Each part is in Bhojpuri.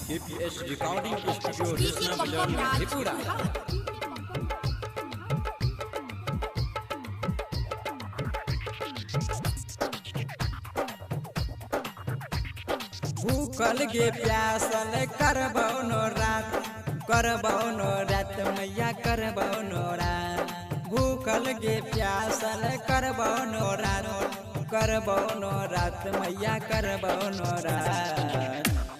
KPS Recording Studio Risna Bajar Tripura। भूखल गे प्यासल करबौ नो रात मैया करबौ नो रात। भूखल गे प्यासल करबौ नो रात मैया करबौ नो रात।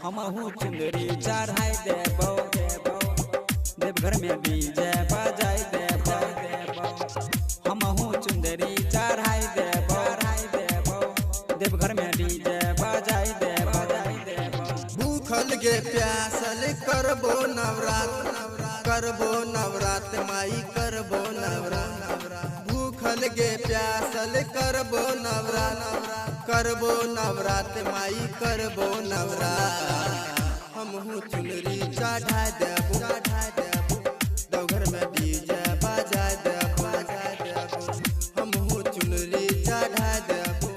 हमहू चुंदरी चढ़ाई देबौ देवघर में डीजे बजाई देबौ। हमहू चुंदरी चढ़ाई देबौ देवघर में डीजे बजाई देबौ। भूखल गे प्यासल करबो नवरात माई करबो नवरात। भूखल गे प्यासल करबो नवरात माई करबो नवरात। हमहू चुनरी चढ़ा देबो देवघर में डीजे बजा देबो। हमहू चुनरी चढ़ा देबो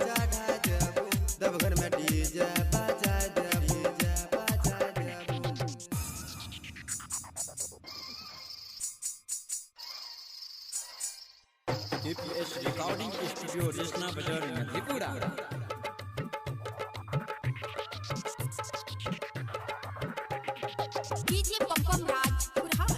देवघर में डीजे बजा देबो। KPS Recording Studio Risna Bajar Tripura। DJ Pampam Raj Kurhat।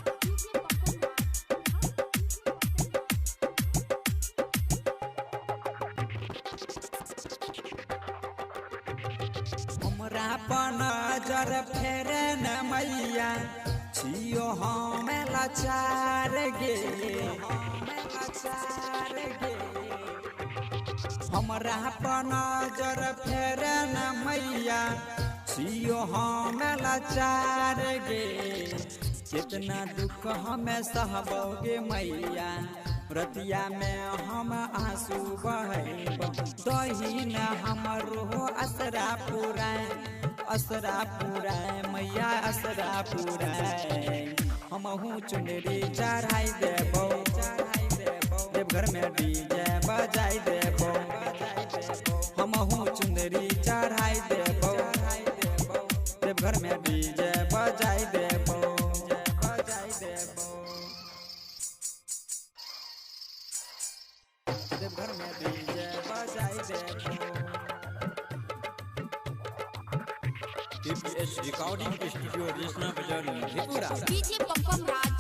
हमरा पर नजर फेरे न मैया छियो हम लाचार गे। हमरा पर नजर फेरे न मैया छियो हम लाचार गे। कितना दुख हमें सहबोगे मैया रतिया में हम आंसू बहेब। दही न हमरो असरा पुराए मैया असरा पुराए। हमहू चुनरी चढ़ाई देबौ देवघर में डीजे बजाई देबौ। हमहू चुनरी चढ़ाई देबौ देवघर में डीजे बजाई देबौ। देवघर में डीजे बजाई देबौ। KPS Recording Studio Risna Bajar Tripura। DJ Pampam Raj